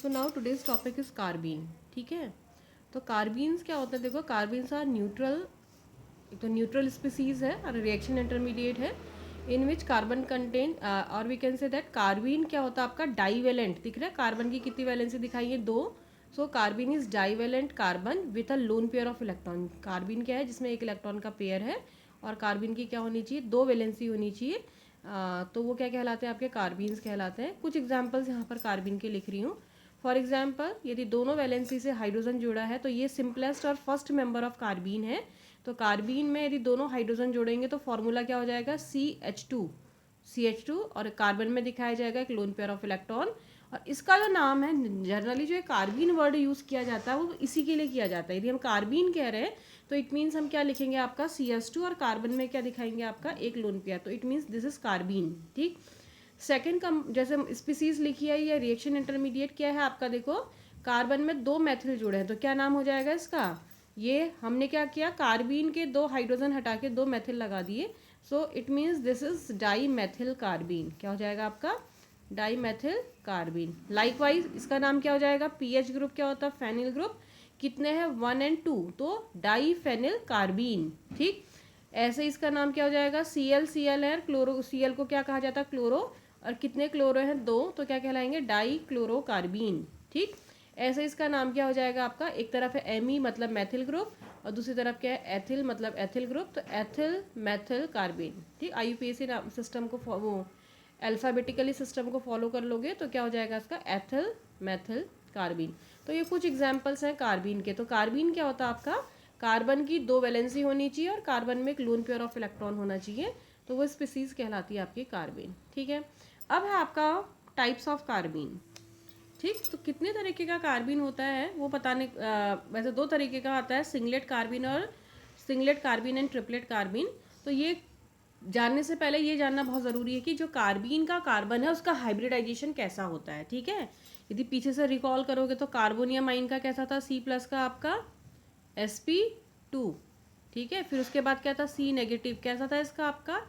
So now today's topic is carbene. ठीक है, तो कार्बीन्स क्या होता है, देखो कार्बीन्स आर न्यूट्रल, तो न्यूट्रल स्पीसीज है और रिएक्शन इंटरमीडिएट है इन विच कार्बन कंटेन, और we can say that carbene क्या होता है आपका डाईवेलेंट। दिख रहा है कार्बन की कितनी वैलेंसी दिखाई है, 2। So carbene is divalent carbon with a lone pair of electron. Carbene क्या है जिसमें एक इलेक्ट्रॉन का पेयर है और कार्बन की क्या होनी चाहिए, 2 वैलेंसी होनी चाहिए। तो वो क्या कहलाते हैं आपके कार्बीन्स कहलाते हैं। कुछ एग्जाम्पल्स यहाँ पर कार्बीन के लिख रही हूँ। फॉर एग्जाम्पल यदि दोनों वैलेंसी से हाइड्रोजन जुड़ा है तो ये सिंपलेस्ट और फर्स्ट मेंबर ऑफ कार्बीन है। तो कार्बीन में यदि दोनों हाइड्रोजन जोड़ेंगे तो फॉर्मूला क्या हो जाएगा, CH2 और कार्बन में दिखाया जाएगा एक लोन पेयर ऑफ इलेक्ट्रॉन। और इसका जो नाम है जनरली जो कार्बीन वर्ड यूज़ किया जाता है वो इसी के लिए किया जाता है। यदि हम कार्बीन कह रहे हैं तो इट मीन्स हम क्या लिखेंगे आपका CH2 और कार्बन में क्या दिखाएंगे आपका एक लोन पेयर, तो it means this is carbene. ठीक, सेकेंड का जैसे स्पीसीज लिखी है या रिएक्शन इंटरमीडिएट क्या है आपका, देखो कार्बन में 2 मैथिल जुड़े हैं तो क्या नाम हो जाएगा इसका, ये हमने क्या किया कार्बीन के 2 हाइड्रोजन हटा के 2 मैथिल लगा दिए। So it means this is dimethyl carbene. क्या हो जाएगा आपका, डाई मैथिल कार्बीन। लाइकवाइज इसका नाम क्या हो जाएगा, पीएच ग्रुप क्या होता है, फेनिल ग्रुप। कितने हैं, 1 और 2, तो डाई फेनिल कार्बीन। ठीक, ऐसे इसका नाम क्या हो जाएगा, Cl है, क्लोरो Cl को क्या कहा जाता है, क्लोरो, और कितने क्लोरो हैं, 2, तो क्या कहलाएंगे, डाई क्लोरोकार्बीन। ठीक, ऐसे इसका नाम क्या हो जाएगा आपका, एक तरफ है Me मतलब मैथिल ग्रुप और दूसरी तरफ क्या है एथिल मतलब एथिल ग्रुप, तो एथिल मैथिल कार्बीन। ठीक, IUPAC सिस्टम को वो अल्फ़ाबेटिकली सिस्टम को फॉलो कर लोगे तो क्या हो जाएगा इसका, एथिल मैथिल कार्बीन। तो ये कुछ एग्जाम्पल्स हैं कार्बीन के। तो कार्बीन क्या होता है आपका, कार्बन की 2 वैलेंसी होनी चाहिए और कार्बन में एक लोन पेयर ऑफ इलेक्ट्रॉन होना चाहिए, तो वो स्पीसीज कहलाती है आपकी कार्बीन। ठीक है, अब है आपका टाइप्स ऑफ कार्बीन। ठीक, तो कितने तरीके का कार्बीन होता है वो बताने, वैसे 2 तरीके का आता है, सिंगलेट कार्बीन और singlet carbene and triplet carbene. तो ये जानने से पहले ये जानना बहुत ज़रूरी है कि जो कार्बीन का कार्बन है उसका हाइब्रिडाइजेशन कैसा होता है। ठीक है, यदि पीछे से रिकॉल करोगे तो कार्बोनियम आइन का कैसा था, C+ का आपका sp2। ठीक है, फिर उसके बाद क्या था, C नेगेटिव कैसा था इसका आपका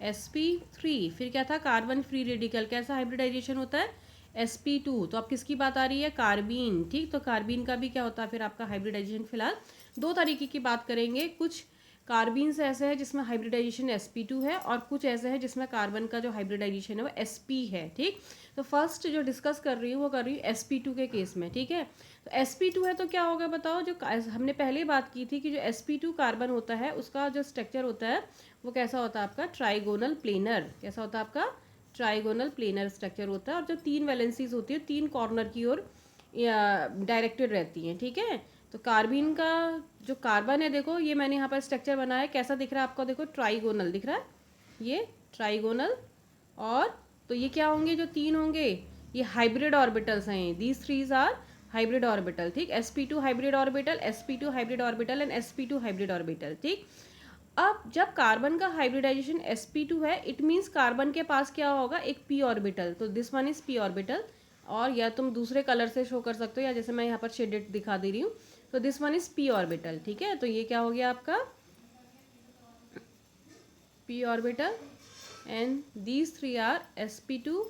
sp3। फिर क्या था, कार्बन फ्री रेडिकल कैसा हाइब्रिडाइजेशन होता है, sp2। तो अब किसकी बात आ रही है, कार्बीन। ठीक, तो कार्बीन का भी क्या होता है फिर आपका हाइब्रिडाइजेशन। फिलहाल 2 तरीके की बात करेंगे। कुछ कार्बीन्स ऐसे हैं जिसमें हाइब्रिडाइजेशन sp2 है और कुछ ऐसे हैं जिसमें कार्बन का जो हाइब्रिडाइजेशन है वो sp है। ठीक, तो फर्स्ट जो डिस्कस कर रही हूँ वो कर रही हूँ sp2 के केस में। ठीक है, तो sp2 है तो क्या होगा बताओ, जो हमने पहले बात की थी कि जो sp2 कार्बन होता है उसका जो स्ट्रक्चर होता है वो कैसा होता है आपका, ट्राइगोनल प्लेनर। कैसा होता है आपका, ट्राइगोनल प्लेनर स्ट्रक्चर होता है और जो 3 वैलेंसीज होती है 3 कॉर्नर की ओर डायरेक्टेड रहती हैं। ठीक है, तो कार्बीन का जो कार्बन है, देखो ये मैंने यहाँ पर स्ट्रक्चर बनाया है, कैसा दिख रहा है आपको, देखो ट्राइगोनल दिख रहा है, ये ट्राइगोनल। और तो ये क्या होंगे, जो 3 होंगे ये हाइब्रिड ऑर्बिटल्स हैं, दीज 3 आर हाइब्रिड ऑर्बिटल। ठीक, sp2 hybrid orbital, sp2 hybrid orbital and sp2 hybrid orbital. ठीक, अब जब कार्बन का हाइब्रिडाइजेशन sp2 है इट मीन्स कार्बन के पास क्या होगा, एक p ऑर्बिटल, तो this one is p orbital. और या तुम दूसरे कलर से शो कर सकते हो या जैसे मैं यहाँ पर शेडेड दिखा दे रही हूँ, तो this one is p orbital. ठीक है, तो ये क्या हो गया आपका p orbital and these 3 are sp2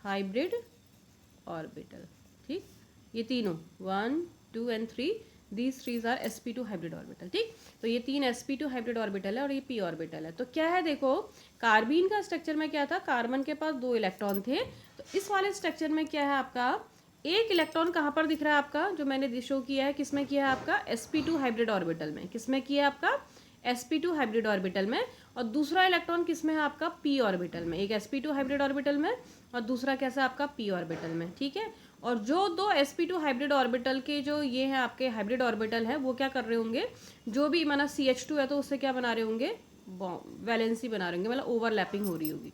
hybrid orbital. ठीक, ये तीनों 1 2 and 3 these 3 are sp2 hybrid orbital. ठीक, तो ये 3 sp2 हाइब्रिड ऑर्बिटल है और ये p ऑर्बिटल है। तो क्या है, देखो कार्बीन का स्ट्रक्चर में क्या था, कार्बन के पास 2 इलेक्ट्रॉन थे, तो इस वाले स्ट्रक्चर में क्या है आपका, एक इलेक्ट्रॉन कहाँ पर दिख रहा है आपका, जो मैंने शो किया है किसमें किया है आपका, sp2 हाइब्रिड ऑर्बिटल में। किसमें किया है आपका, sp2 हाइब्रिड ऑर्बिटल में। और दूसरा इलेक्ट्रॉन किसमें है आपका, p ऑर्बिटल में। एक sp2 हाइब्रिड ऑर्बिटल में और दूसरा कैसा आपका p ऑर्बिटल में। ठीक है, और जो 2 sp2 हाइब्रिड ऑर्बिटल के जो ये हैं आपके हाइब्रिड ऑर्बिटल है वो क्या कर रहे होंगे, जो भी माना CH2 है तो उससे क्या बना रहे होंगे, वैलेंसी बना रहे होंगे, मतलब ओवरलैपिंग हो रही होगी।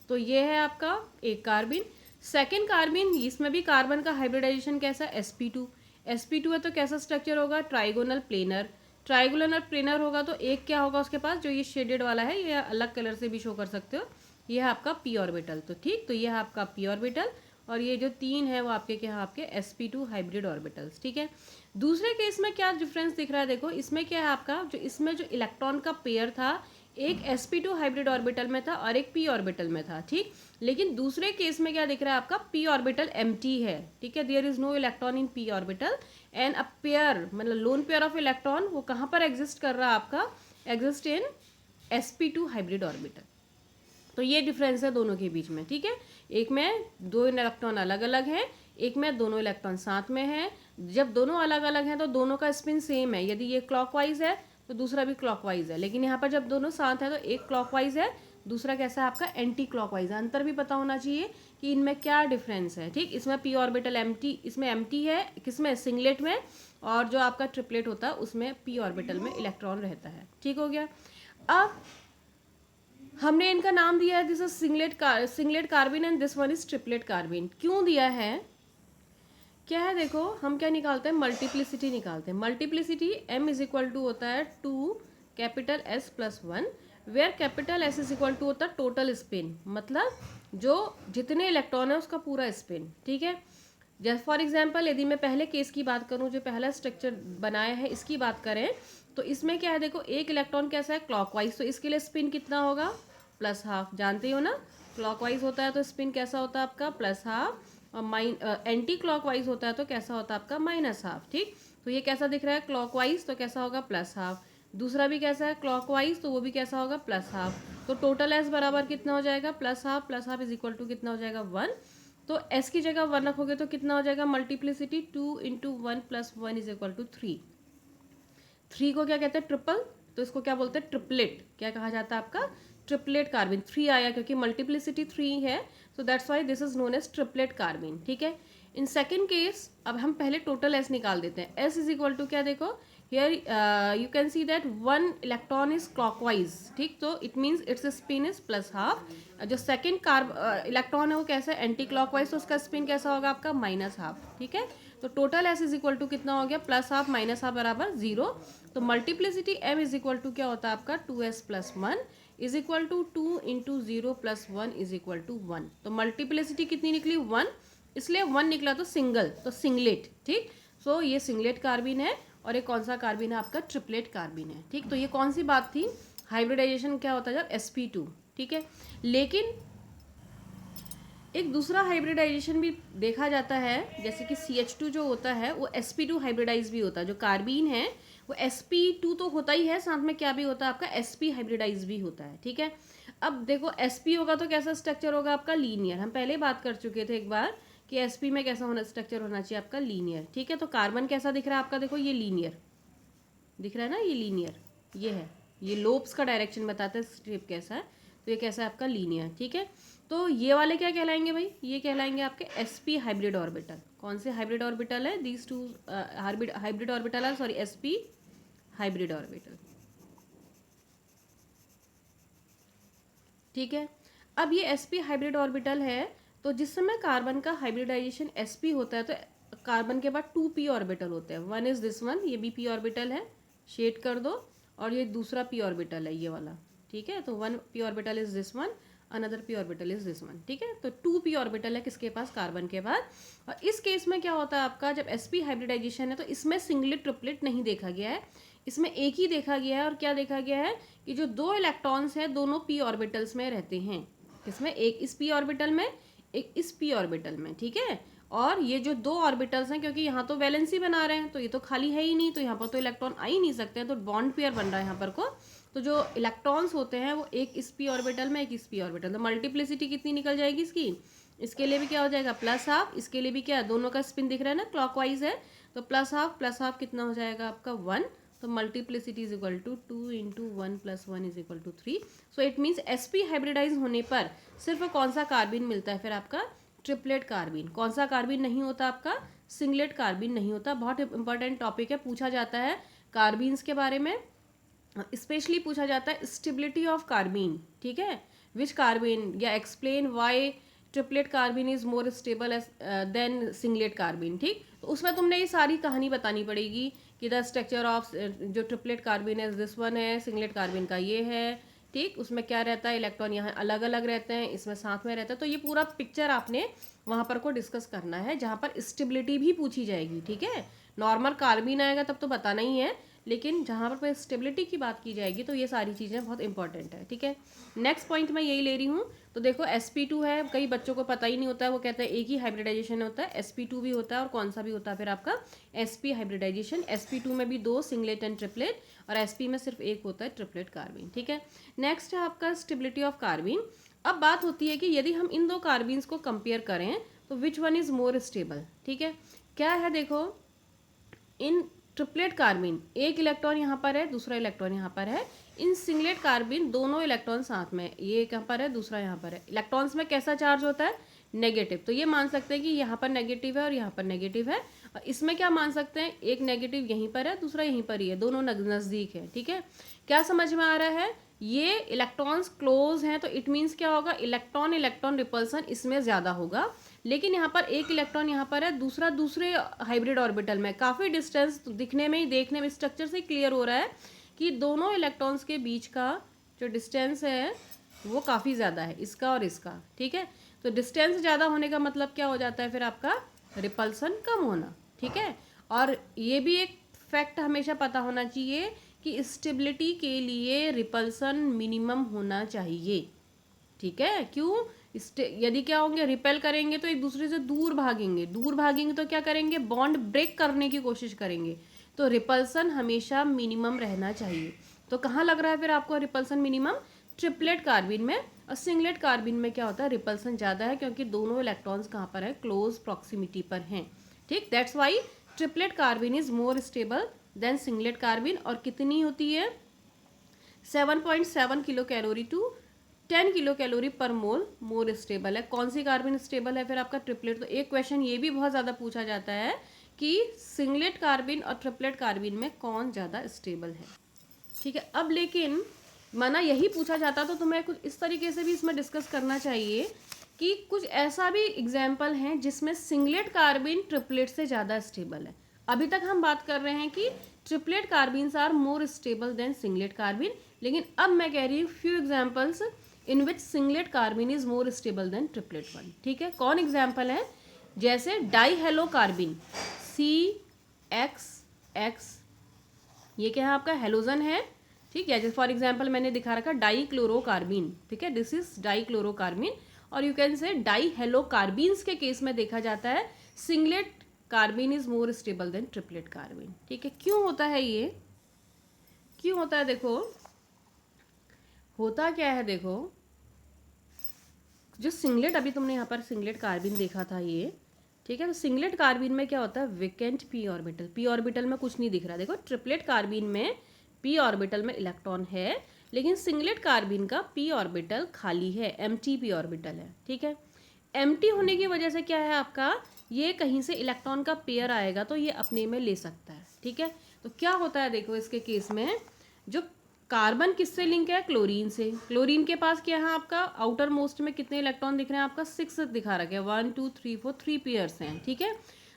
तो ये है आपका एक कार्बन। सेकेंड कार्बन, इसमें भी कार्बन का हाइब्रिडाइजेशन कैसा, sp2 है तो कैसा स्ट्रक्चर होगा, ट्राइगोनल प्लेनर। ट्राइगोनल प्लेनर होगा तो एक क्या होगा उसके पास, जो ये शेडेड वाला है ये अलग कलर से भी शो कर सकते हो, ये है आपका p ऑर्बिटल। तो ठीक, तो ये है आपका p ऑर्बिटल और ये जो 3 है वो आपके क्या है, आपके sp2 हाइब्रिड ऑर्बिटल्स। ठीक है, दूसरे केस में क्या डिफरेंस दिख रहा है, देखो इसमें क्या है आपका, जो इसमें जो इलेक्ट्रॉन का पेयर था एक sp2 हाइब्रिड ऑर्बिटल में था और एक p ऑर्बिटल में था, ठीक। लेकिन दूसरे केस में क्या दिख रहा है आपका, p ऑर्बिटल एम्प्टी है, ठीक है, there is no electron in p orbital and a pair, मतलब लोन पेयर ऑफ इलेक्ट्रॉन वो कहाँ पर एग्जिस्ट कर रहा है आपका, exist in sp2 hybrid orbital. तो ये डिफरेंस है दोनों के बीच में, ठीक है। एक में दो इलेक्ट्रॉन अलग अलग हैं, एक में दोनों इलेक्ट्रॉन साथ में हैं। जब दोनों अलग अलग हैं तो दोनों का स्पिन सेम है, यदि ये क्लॉकवाइज है तो दूसरा भी क्लॉकवाइज है, लेकिन यहाँ पर जब दोनों साथ हैं तो एक क्लॉकवाइज है, दूसरा कैसा है आपका एंटी क्लॉकवाइज है। अंतर भी पता होना चाहिए कि इनमें क्या डिफरेंस है, ठीक। इसमें p ऑर्बिटल एम्प्टी, इसमें एम्प्टी है, किसमें, सिंगलेट में, और जो आपका ट्रिपलेट होता है उसमें p ऑर्बिटल में इलेक्ट्रॉन रहता है, ठीक हो गया। अब हमने इनका नाम दिया है, this is singlet carbene and this one is triplet carbene. क्यों दिया है, क्या है, देखो हम क्या निकालते हैं, मल्टीप्लिसिटी निकालते हैं। Multiplicity m is equal to होता है 2 capital S plus 1, where capital S is equal to होता है टोटल स्पिन, मतलब जो जितने इलेक्ट्रॉन है उसका पूरा स्पिन, ठीक है। जैसे फॉर एग्जांपल यदि मैं पहले केस की बात करूं, जो पहला स्ट्रक्चर बनाया है इसकी बात करें, तो इसमें क्या है, देखो एक इलेक्ट्रॉन कैसा है, क्लॉकवाइज, तो इसके लिए स्पिन कितना होगा, प्लस हाफ, जानते हो ना, क्लॉकवाइज होता है तो स्पिन कैसा होता है आपका, प्लस हाफ, और एंटी क्लॉकवाइज होता है तो कैसा होता है आपका, माइनस हाफ, ठीक। तो ये कैसा दिख रहा है, क्लॉकवाइज, तो कैसा होगा, प्लस हाफ। दूसरा भी कैसा है, क्लॉकवाइज, तो वो भी कैसा होगा, प्लस हाफ। तो टोटल एस बराबर कितना हो जाएगा, plus half is equal to कितना हो जाएगा, 1। तो एस की जगह 1 रखोगे तो कितना हो जाएगा, multiplicity 2 into 1 plus 1 is equal to 3। 3 को क्या कहते हैं, ट्रिपल, तो इसको क्या बोलते हैं, ट्रिपलेट, क्या कहा जाता है आपका, ट्रिपलेट कार्बिन। 3 आया क्योंकि मल्टीप्लिसिटी 3 है, so that's why this is known as triplet carbene, ठीक है। इन सेकेंड केस अब हम पहले टोटल एस निकाल देते हैं। एस इज इक्वल टू क्या, देखो here you can see that 1 electron is clockwise, ठीक, तो it means it's spin is plus half. जो सेकेंड इलेक्ट्रॉन है वो कैसा है, एंटी क्लॉकवाइज, तो उसका स्पिन कैसा होगा आपका, माइनस हाफ, ठीक है। तो total S is equal to कितना हो गया, प्लस हाफ माइनस हाफ बराबर 0। तो multiplicity M is equal to क्या होता है आपका, 2s plus 1 is equal to 2 into 0 plus 1 is equal to 1। तो मल्टीप्लिसिटी कितनी निकली, 1, इसलिए 1 निकला तो सिंगल, तो सिंगलेट, ठीक। सो ये सिंगलेट कार्बिन है, और ये कौन सा कार्बिन है आपका, ट्रिपलेट कार्बिन है, ठीक। तो ये कौन सी बात थी, हाइब्रिडाइजेशन क्या होता है जब sp2, ठीक है। लेकिन एक दूसरा हाइब्रिडाइजेशन भी देखा जाता है, जैसे कि CH2 जो होता है वो sp2 हाइब्रिडाइज भी होता है। जो कार्बीन है वो sp2 तो होता ही है, साथ में क्या भी होता है आपका, sp हाइब्रिडाइज भी होता है, ठीक है। अब देखो sp होगा तो कैसा स्ट्रक्चर होगा आपका, लीनियर। हम पहले बात कर चुके थे एक बार कि sp में कैसा होना, स्ट्रक्चर होना चाहिए आपका लीनियर, ठीक है। तो कार्बन कैसा दिख रहा है आपका, देखो ये लीनियर दिख रहा है ना, ये लीनियर, ये है, ये लोब्स का डायरेक्शन बताता है शेप कैसा है, तो ये कैसा है आपका, लीनियर, ठीक है। तो ये वाले क्या कहलाएंगे भाई, ये कहलाएंगे आपके sp हाइब्रिड ऑर्बिटल। कौन से हाइब्रिड ऑर्बिटल है, these two hybrid orbital are, sorry, sp hybrid orbital, ठीक है। अब ये sp हाइब्रिड ऑर्बिटल है, तो जिस समय कार्बन का हाइब्रिडाइजेशन sp होता है तो कार्बन के बाद 2p ऑर्बिटल होते हैं। वन इज दिस वन, ये भी p ऑर्बिटल है, शेड कर दो, और ये दूसरा p ऑर्बिटल है, ये वाला, ठीक है। तो 1 p orbital is this one, another p orbital is this one, ठीक है। तो 2p ऑर्बिटल है किसके पास, कार्बन के बाद। और इस केस में क्या होता है आपका, जब sp हाइब्रिडाइजेशन है तो इसमें सिंगलेट ट्रिपलेट नहीं देखा गया है, इसमें एक ही देखा गया है। और क्या देखा गया है कि जो दो इलेक्ट्रॉन्स हैं दोनों p ऑर्बिटल्स में रहते हैं, किसमें, एक इस p ऑर्बिटल में, एक इस p ऑर्बिटल में, ठीक है। और ये जो दो ऑर्बिटल्स हैं, क्योंकि यहाँ तो वैलेंसी बना रहे हैं तो ये तो खाली है ही नहीं, तो यहाँ पर तो इलेक्ट्रॉन आ ही नहीं सकते हैं, तो बॉन्ड पेयर बन रहा है यहाँ पर को। तो जो इलेक्ट्रॉन्स होते हैं वो एक इस p ऑर्बिटल में, एक इस p ऑर्बिटल, तो मल्टीप्लिसिटी कितनी निकल जाएगी इसकी, इसके लिए भी क्या हो जाएगा, प्लस हाफ, इसके लिए भी क्या, दोनों का स्पिन दिख रहा है ना, क्लॉकवाइज है, तो प्लस हाफ कितना हो जाएगा आपका, 1। तो multiplicity is equal to 2 into 1 plus 1 is equal to 3। So it means sp hybridise होने पर सिर्फ कौन सा कार्बिन मिलता है फिर आपका, ट्रिपलेट कार्बिन। कौन सा कार्बिन नहीं होता आपका, सिंगलेट कार्बिन नहीं होता। बहुत इंपॉर्टेंट टॉपिक है, पूछा जाता है कार्बिन्स के बारे में, स्पेशली पूछा जाता है स्टेबिलिटी ऑफ कार्बिन, ठीक है, विच कार्बिन, या explain why triplet carbene is more stable than singlet carbene, ठीक। तो उसमें तुमने ये सारी कहानी बतानी पड़ेगी कि द स्ट्रक्चर ऑफ जो ट्रिपलेट कार्बिन है दिस वन है, सिंगलेट कार्बिन का ये है, ठीक, उसमें क्या रहता है, इलेक्ट्रॉन यहाँ अलग अलग रहते हैं, इसमें साथ में रहता है। तो ये पूरा पिक्चर आपने वहाँ पर को डिस्कस करना है, जहाँ पर स्टेबिलिटी भी पूछी जाएगी, ठीक है। नॉर्मल कार्बिन आएगा तब तो बताना ही है, लेकिन जहाँ पर स्टेबिलिटी की बात की जाएगी तो ये सारी चीज़ें बहुत इंपॉर्टेंट है, ठीक है। नेक्स्ट पॉइंट मैं यही ले रही हूँ। तो देखो sp2 है, कई बच्चों को पता ही नहीं होता है, वो कहते हैं एक ही हाइब्रिडाइजेशन होता है, sp2 भी होता है और कौन सा भी होता है फिर आपका sp हाइब्रिडाइजेशन। sp2 में भी 2 सिंगलेट एंड ट्रिपलेट और sp में सिर्फ एक होता है ट्रिपलेट कार्बिन, ठीक है। नेक्स्ट है आपका स्टेबिलिटी ऑफ कार्बिन। अब बात होती है कि यदि हम इन दो कार्बिन्स को कंपेयर करें तो which one is more stable, ठीक है। क्या है देखो, इन ट्रिपलेट कार्बिन एक इलेक्ट्रॉन यहाँ पर है, दूसरा इलेक्ट्रॉन यहाँ पर है। इन सिंगलेट कार्बिन दोनों इलेक्ट्रॉन साथ में, ये एक यहाँ पर है, दूसरा यहाँ पर है। इलेक्ट्रॉन्स में कैसा चार्ज होता है, नेगेटिव। तो ये मान सकते हैं कि यहाँ पर नेगेटिव है और यहाँ पर नेगेटिव है। और इसमें क्या मान सकते हैं, एक नेगेटिव यहीं पर है, दूसरा यहीं पर ही है, दोनों नज़दीक है, ठीक है। क्या समझ में आ रहा है, ये इलेक्ट्रॉन्स क्लोज हैं तो इट मीन्स क्या होगा, इलेक्ट्रॉन इलेक्ट्रॉन रिपल्सन इसमें ज़्यादा होगा। लेकिन यहाँ पर एक इलेक्ट्रॉन यहाँ पर है, दूसरा दूसरे हाइब्रिड ऑर्बिटल में, काफ़ी डिस्टेंस, तो दिखने में ही, देखने में, स्ट्रक्चर से क्लियर हो रहा है कि दोनों इलेक्ट्रॉन्स के बीच का जो डिस्टेंस है वो काफ़ी ज़्यादा है, इसका और इसका, ठीक है। तो डिस्टेंस ज़्यादा होने का मतलब क्या हो जाता है फिर आपका रिपल्सन कम होना, ठीक है। और ये भी एक फैक्ट हमेशा पता होना चाहिए कि स्टेबिलिटी के लिए रिपल्सन मिनिमम होना चाहिए, ठीक है। क्यों, यदि क्या होंगे, रिपेल करेंगे तो एक दूसरे से दूर भागेंगे, दूर भागेंगे तो क्या करेंगे, बॉन्ड ब्रेक करने की कोशिश करेंगे। तो रिपल्सन हमेशा मिनिमम रहना चाहिए। तो कहाँ लग रहा है फिर आपको रिपल्सन मिनिमम, ट्रिपलेट कार्बिन में। और सिंगलेट कार्बिन में क्या होता है, रिपल्सन ज़्यादा है क्योंकि दोनों इलेक्ट्रॉन्स कहाँ पर है, क्लोज प्रॉक्सिमिटी पर हैं, ठीक। That's why triplet carbene is more stable than singlet carbene. और कितनी होती है, 7.7 kilo calorie to 10 kilo calorie per mole more stable है। कौन सी कार्बिन स्टेबल है फिर आपका, ट्रिपलेट। तो एक क्वेश्चन ये भी बहुत ज़्यादा पूछा जाता है कि सिंगलेट कार्बिन और ट्रिपलेट कार्बिन में कौन ज़्यादा स्टेबल है, ठीक है। अब लेकिन माना यही पूछा जाता तो तुम्हें कुछ इस तरीके से भी इसमें डिस्कस करना चाहिए कि कुछ ऐसा भी एग्जाम्पल हैं जिसमें सिंगलेट कार्बिन ट्रिपलेट से ज़्यादा स्टेबल है। अभी तक हम बात कर रहे हैं कि triplet carbenes are more stable than singlet carbene, लेकिन अब मैं कह रही हूँ few examples in which singlet carbene is more stable than triplet one, ठीक है। कौन एग्जाम्पल है, जैसे डाई हेलो कार्बिन CXX, ये क्या है आपका, हेलोजन है, ठीक है। जैसे फॉर एग्जाम्पल मैंने दिखा रखा डाई क्लोरोकार्बिन, ठीक है, दिस इज डाई क्लोरोकार्बिन। और you can say dihalocarbenes के केस में देखा जाता है singlet carbene is more stable than triplet carbene, ठीक है। क्यों होता है ये, क्यों होता है, देखो होता क्या है, देखो जो सिंगलेट, अभी तुमने यहाँ पर सिंगलेट कार्बिन देखा था ये, ठीक है। तो सिंगलेट कार्बिन में क्या होता है, vacant p orbital, p orbital में कुछ नहीं दिख रहा। देखो ट्रिपलेट कार्बिन में p ऑर्बिटल में इलेक्ट्रॉन है, लेकिन सिंगलेट कार्बिन का p ऑर्बिटल खाली है, एम्प्टी p ऑर्बिटल है, ठीक है। एम्प्टी होने की वजह से क्या है आपका, ये कहीं से इलेक्ट्रॉन का पेयर आएगा तो ये अपने में ले सकता है, ठीक है। तो क्या होता है देखो इसके केस में, जो कार्बन किससे लिंक है, क्लोरीन से। क्लोरीन के पास क्या है आपका, आउटर मोस्ट में कितने इलेक्ट्रॉन दिख रहे हैं आपका, 6 दिखा रखे हैं, 1 2 3 4 3 पेयर्स हैं, ठीक है।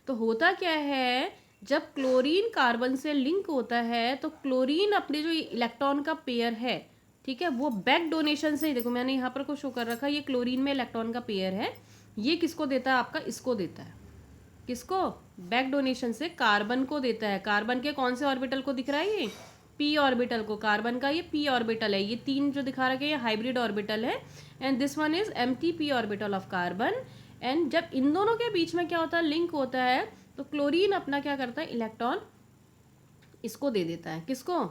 तो होता क्या है, जब क्लोरीन कार्बन से लिंक होता है तो क्लोरीन अपने जो इलेक्ट्रॉन का पेयर है, ठीक है, वो बैक डोनेशन से, देखो मैंने यहाँ पर कुछ शो कर रखा है, ये क्लोरीन में इलेक्ट्रॉन का पेयर है, ये किसको देता है आपका, इसको देता है, किसको, बैक डोनेशन से कार्बन को देता है। कार्बन के कौन से ऑर्बिटल को दिख रहा है, ये p ऑर्बिटल को, कार्बन का ये p ऑर्बिटल है, ये 3 जो दिखा रखे हैं ये हाइब्रिड ऑर्बिटल है, and this one is empty p orbital of carbon. And जब इन दोनों के बीच में क्या होता है, लिंक होता है, तो क्लोरीन अपना क्या करता है, इलेक्ट्रॉन इसको दे देता है, किसको,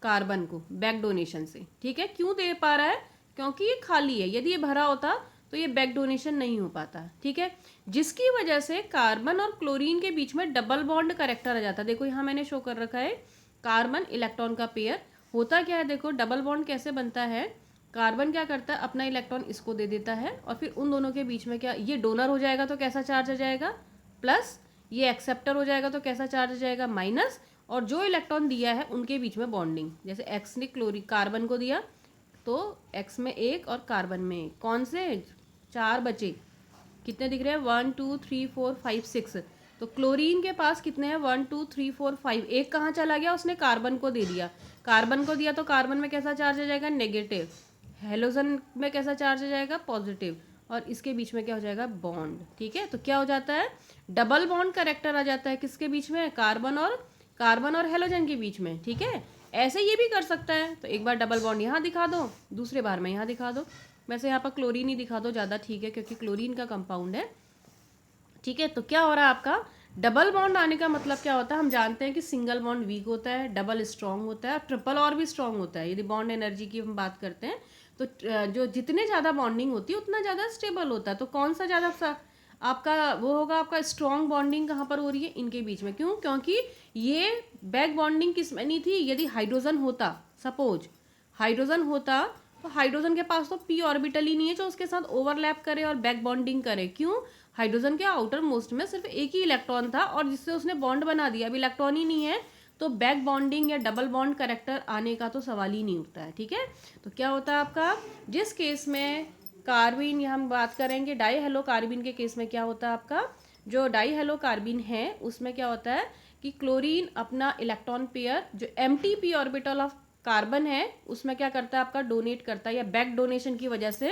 कार्बन को, बैक डोनेशन से, ठीक है। क्यों दे पा रहा है, क्योंकि ये खाली है, यदि ये भरा होता तो ये बैक डोनेशन नहीं हो पाता, ठीक है। जिसकी वजह से कार्बन और क्लोरीन के बीच में डबल बॉन्ड करेक्टर आ जाता है। देखो यहाँ मैंने शो कर रखा है कार्बन इलेक्ट्रॉन का पेयर। होता क्या है, देखो डबल बॉन्ड कैसे बनता है, कार्बन क्या करता है, अपना इलेक्ट्रॉन इसको दे देता है, और फिर उन दोनों के बीच में क्या, ये डोनर हो जाएगा तो कैसा चार्ज आ जाएगा, प्लस, ये एक्सेप्टर हो जाएगा तो कैसा चार्ज आ जाएगा, माइनस। और जो इलेक्ट्रॉन दिया है उनके बीच में बॉन्डिंग, जैसे एक्स ने कार्बन को दिया तो एक्स में एक और कार्बन में एक, कौन से, 4 बचे, कितने दिख रहे हैं, 1 2 3 4 5 6। तो क्लोरीन के पास कितने हैं, 1 2 3 4 5, एक कहाँ चला गया, उसने कार्बन को दे दिया, कार्बन को दिया तो कार्बन में कैसा चार्ज आ जाएगा, नेगेटिव। हेलोजन में कैसा चार्ज आ जाएगा, पॉजिटिव। और इसके बीच में क्या हो जाएगा, बॉन्ड, ठीक है। तो क्या हो जाता है, डबल बॉन्ड करेक्टर आ जाता है, किसके बीच में, कार्बन और कार्बन और हेलोजन के बीच में, ठीक है। ऐसे ये भी कर सकता है, तो एक बार डबल बॉन्ड यहाँ दिखा दो, दूसरे बार में यहाँ दिखा दो। वैसे यहाँ पर क्लोरीन ही दिखा दो ज़्यादा ठीक है, क्योंकि क्लोरीन का कंपाउंड है, ठीक है। तो क्या हो रहा है आपका, डबल बॉन्ड आने का मतलब क्या होता है, हम जानते हैं कि सिंगल बॉन्ड वीक होता है, डबल स्ट्रांग होता है, और ट्रिपल और भी स्ट्रांग होता है। यदि बॉन्ड एनर्जी की हम बात करते हैं तो जो जितने ज़्यादा बॉन्डिंग होती है उतना ज़्यादा स्टेबल होता है। तो कौन सा ज़्यादा आपका वो होगा, आपका स्ट्रॉन्ग बॉन्डिंग कहाँ पर हो रही है, इनके बीच में। क्यों, क्योंकि ये बैक बॉन्डिंग किस में नहीं थी, यदि हाइड्रोजन होता, सपोज हाइड्रोजन होता, तो हाइड्रोजन के पास तो पी ऑर्बिटल ही नहीं है जो उसके साथ ओवरलैप करे और बैक बॉन्डिंग करे। क्यों, हाइड्रोजन के आउटर मोस्ट में सिर्फ एक ही इलेक्ट्रॉन था और जिससे उसने बॉन्ड बना दिया, अब इलेक्ट्रॉन ही नहीं है, तो बैक बॉन्डिंग या डबल बॉन्ड कैरेक्टर आने का तो सवाल ही नहीं उठता है, ठीक है। तो क्या होता है आपका, जिस केस में कार्बिन, हम बात करेंगे डाई हेलो कार्बिन के केस में, क्या होता है आपका, जो डाई हेलो कार्बिन है उसमें क्या होता है कि क्लोरीन अपना इलेक्ट्रॉन पेयर जो empty P orbital of carbon है उसमें क्या करता है आपका, डोनेट करता है, या बैक डोनेशन की वजह से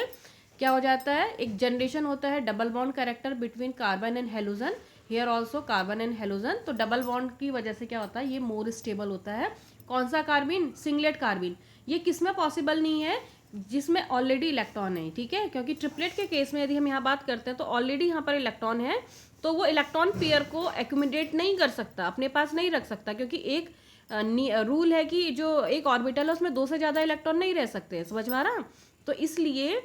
क्या हो जाता है, एक जनरेशन होता है double bond character between carbon and halogen, here also carbon and halogen. तो डबल बॉन्ड की वजह से क्या होता है, ये मोर स्टेबल होता है। कौन सा कार्बिन, सिंगलेट कार्बिन। ये किस में पॉसिबल नहीं है, जिसमें ऑलरेडी इलेक्ट्रॉन है, ठीक है। क्योंकि ट्रिपलेट के केस में यदि हम यहाँ बात करते हैं तो ऑलरेडी यहाँ पर इलेक्ट्रॉन है, तो वो इलेक्ट्रॉन पेयर को एक्यूमुलेट नहीं कर सकता, अपने पास नहीं रख सकता, क्योंकि एक रूल है कि जो एक ऑर्बिटल है उसमें दो से ज़्यादा इलेक्ट्रॉन नहीं रह सकते, समझ में आ रहा। तो इसलिए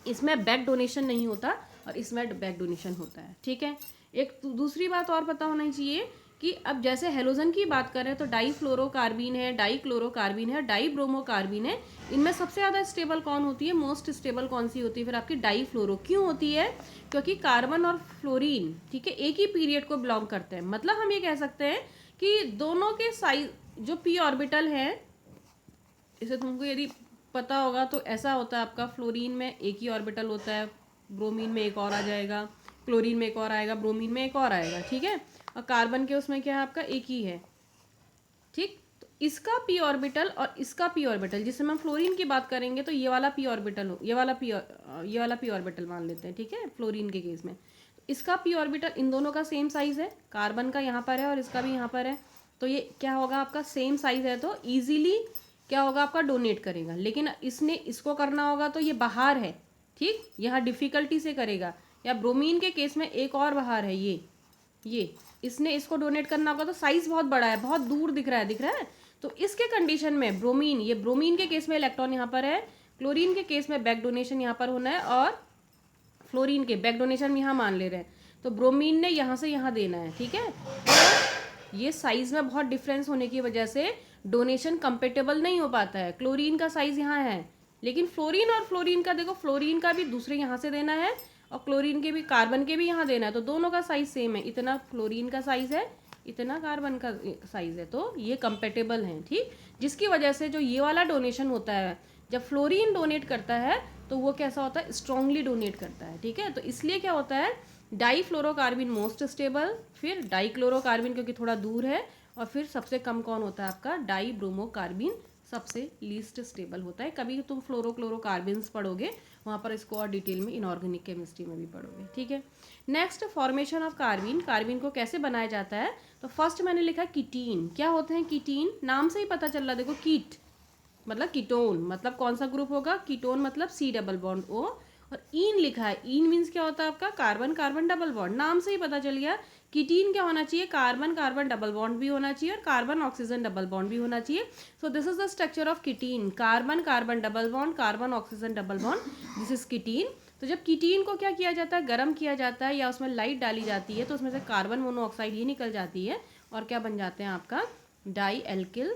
इसमें बैक डोनेशन नहीं होता और इसमें बैक डोनेशन होता है, ठीक है। एक दूसरी बात और पता होना चाहिए कि अब जैसे हेलोजन की बात करें तो डाई फ्लोरोकार्बिन है, डाई क्लोरोकार्बिन है, डाई ब्रोमोकार्बिन है। इनमें सबसे ज़्यादा स्टेबल कौन होती है, मोस्ट स्टेबल कौन सी होती है, फिर आपकी डाई फ्लोरो। क्यों होती है, क्योंकि कार्बन और फ्लोरीन, ठीक है, एक ही पीरियड को बिलोंग करते हैं। मतलब हम ये कह सकते हैं कि दोनों के साइज जो पी ऑर्बिटल है, इसे तुमको यदि पता होगा तो ऐसा होता है आपका, फ्लोरीन में एक ही ऑर्बिटल होता है, ब्रोमीन में एक और आ जाएगा, क्लोरीन में एक और आएगा, ब्रोमीन में एक और आएगा, ठीक है। और कार्बन के उसमें क्या है आपका, एक ही है, ठीक। तो इसका पी ऑर्बिटल और इसका पी ऑर्बिटल, जिससे हम फ्लोरीन की बात करेंगे तो ये वाला पी ऑर्बिटल हो, ये वाला पी ऑर्बिटल मान लेते हैं, ठीक है, फ्लोरीन के केस में। तो इसका पी ऑर्बिटल इन दोनों का सेम साइज है, कार्बन का यहाँ पर है और इसका भी यहाँ पर है, तो ये क्या होगा आपका, सेम साइज है, तो ईजिली क्या होगा आपका, डोनेट करेगा। लेकिन इसने इसको करना होगा तो ये बाहर है, ठीक, यहाँ डिफिकल्टी से करेगा। या ब्रोमीन के केस में एक और बाहर है, ये इसने इसको डोनेट करना होगा तो साइज बहुत बड़ा है, बहुत दूर दिख रहा है। तो इसके कंडीशन में ब्रोमीन, ये ब्रोमीन के केस में इलेक्ट्रॉन यहाँ पर है, क्लोरीन के केस में बैक डोनेशन यहाँ पर होना है, और फ्लोरीन के बैक डोनेशन यहाँ मान ले रहे हैं, तो ब्रोमीन ने यहाँ से यहाँ देना है, ठीक है। तो ये साइज में बहुत डिफरेंस होने की वजह से डोनेशन कंपेटेबल नहीं हो पाता है। क्लोरीन का साइज यहाँ है, लेकिन फ्लोरीन और फ्लोरीन का देखो, फ्लोरीन का भी दूसरे यहाँ से देना है और क्लोरीन के भी, कार्बन के भी यहाँ देना है, तो दोनों का साइज सेम है। इतना फ्लोरीन का साइज है, इतना कार्बन का साइज है, तो ये कंपेटेबल हैं, ठीक। जिसकी वजह से जो ये वाला डोनेशन होता है, जब फ्लोरीन डोनेट करता है तो वो कैसा होता है, स्ट्रांगली डोनेट करता है, ठीक है। तो इसलिए क्या होता है, डाई फ्लोरोकार्बिन मोस्ट स्टेबल, फिर डाई क्लोरोकार्बिन क्योंकि थोड़ा दूर है, और फिर सबसे कम कौन होता है आपका, डाई ब्रोमोकार्बिन सबसे लीस्ट स्टेबल होता है। कभी तुम फ्लोरोक्लोरोकार्बिन्स पढ़ोगे वहाँ पर इसको और डिटेल में इनऑर्गेनिक केमिस्ट्री में भी पढ़ोगे, ठीक है। Next, formation of कार्बिन। कार्बिन को कैसे बनाया जाता है, तो फर्स्ट मैंने लिखा कीटीन। क्या होते हैं कीटीन, नाम से ही पता चल रहा, देखो कीट मतलब कीटोन, मतलब कौन सा ग्रुप होगा, कीटोन मतलब सी डबल बॉन्ड ओ, और ईन लिखा है, ईन मीन्स क्या होता है आपका, कार्बन कार्बन डबल बॉन्ड। नाम से ही पता चल गया कीटीन क्या होना चाहिए, कार्बन कार्बन डबल बॉन्ड भी होना चाहिए और कार्बन ऑक्सीजन डबल बॉन्ड भी होना चाहिए। So this is the structure of ketene, carbon carbon double bond, carbon oxygen double bond, this is ketene. तो जब कीटीन को क्या किया जाता है, गर्म किया जाता है या उसमें लाइट डाली जाती है, तो उसमें से कार्बन मोनोऑक्साइड ही निकल जाती है और क्या बन जाते हैं आपका, डाई एल्किल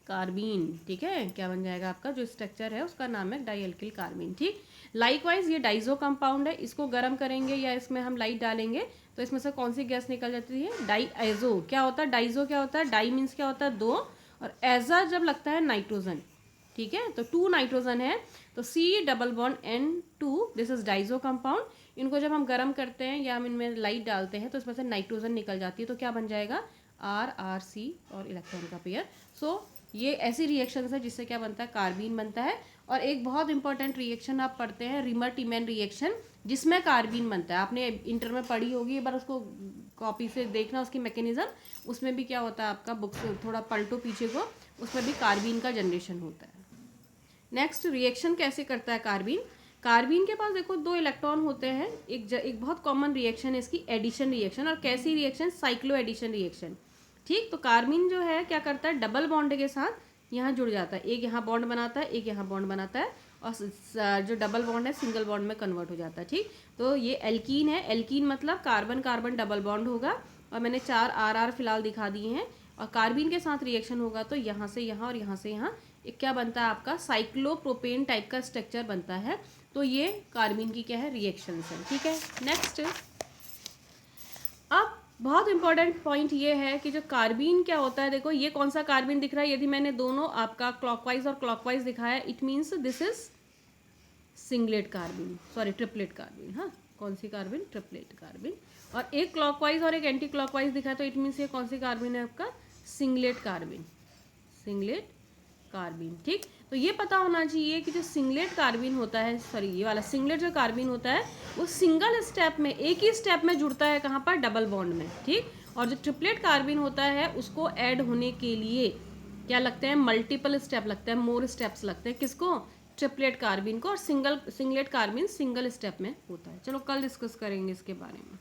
कार्बीन, ठीक है। क्या बन जाएगा आपका, जो स्ट्रक्चर है उसका नाम है डाई एल्किल कार्बीन, ठीक। लाइकवाइज ये डाइजो कंपाउंड है, इसको गर्म करेंगे या इसमें हम लाइट डालेंगे तो इसमें से कौन सी गैस निकल जाती है, डाईएजो। क्या होता है डाइजो, क्या होता है, डाई मीन्स क्या होता है, दो, और एजा जब लगता है नाइट्रोजन, ठीक है। तो 2 नाइट्रोजन है, तो C double bond N2, this is Dizo compound. इनको जब हम गर्म करते हैं या हम इनमें लाइट डालते हैं तो इसमें से नाइट्रोजन निकल जाती है, तो क्या बन जाएगा, RRC और इलेक्ट्रॉन का पेयर। सो ये ऐसी रिएक्शन है जिससे क्या बनता है, कार्बीन बनता है। और एक बहुत इंपॉर्टेंट रिएक्शन आप पढ़ते हैं, रिमर टीमैन रिएक्शन, जिसमें कार्बीन बनता है, आपने इंटर में पढ़ी होगी, एक बार उसको कॉपी से देखना उसकी मैकेनिज्म, उसमें भी क्या होता है आपका, बुक से थोड़ा पलटो पीछे को, उसमें भी कार्बीन का जनरेशन होता है। नेक्स्ट रिएक्शन कैसे करता है कार्बीन। कार्बीन के पास देखो 2 इलेक्ट्रॉन होते हैं। एक बहुत कॉमन रिएक्शन है इसकी एडिशन रिएक्शन, और कैसी रिएक्शन, साइक्लो एडिशन रिएक्शन। ठीक, तो कार्बीन जो है क्या करता है, डबल बॉन्ड के साथ यहाँ जुड़ जाता है, एक यहाँ बॉन्ड बनाता है, एक यहाँ बॉन्ड बनाता है, और जो डबल बॉन्ड है सिंगल बॉन्ड में कन्वर्ट हो जाता है। ठीक, तो ये एल्कीन है। एल्कीन मतलब कार्बन कार्बन डबल बॉन्ड होगा, और मैंने 4 आर फिलहाल दिखा दिए हैं। और कार्बीन के साथ रिएक्शन होगा तो यहाँ से यहाँ और यहाँ से यहाँ एक क्या बनता है आपका, साइक्लोप्रोपेन टाइप का स्ट्रक्चर बनता है। तो ये कार्बीन की क्या है, रिएक्शंस है। ठीक है, नेक्स्ट अब बहुत इंपॉर्टेंट पॉइंट ये है कि जो कार्बीन क्या होता है, देखो ये कौन सा कार्बीन दिख रहा है, यदि मैंने दोनों आपका क्लॉकवाइज और क्लॉकवाइज दिखाया, it means this is singlet carbene, sorry triplet carbene. हाँ, कौन सी कार्बन, ट्रिपलेट कार्बन। और एक क्लॉकवाइज और एक एंटी क्लॉकवाइज दिखा तो इट मीन्स ये कौन सी कार्बन है आपका, सिंगलेट कार्बन, सिंगलेट कार्बन। ठीक, तो ये पता होना चाहिए कि जो सिंगलेट कार्बन होता है, सॉरी ये वाला सिंगलेट जो कार्बन होता है वो सिंगल स्टेप में, एक ही स्टेप में जुड़ता है, कहाँ पर, डबल बॉन्ड में। ठीक, और जो ट्रिपलेट कार्बन होता है उसको ऐड होने के लिए क्या लगते हैं, मल्टीपल स्टेप लगते हैं, मोर स्टेप्स लगते हैं, किसको, ट्रिपलेट कार्बन को। और सिंगलेट कार्बन सिंगल स्टेप में होता है। चलो कल डिस्कस करेंगे इसके बारे में।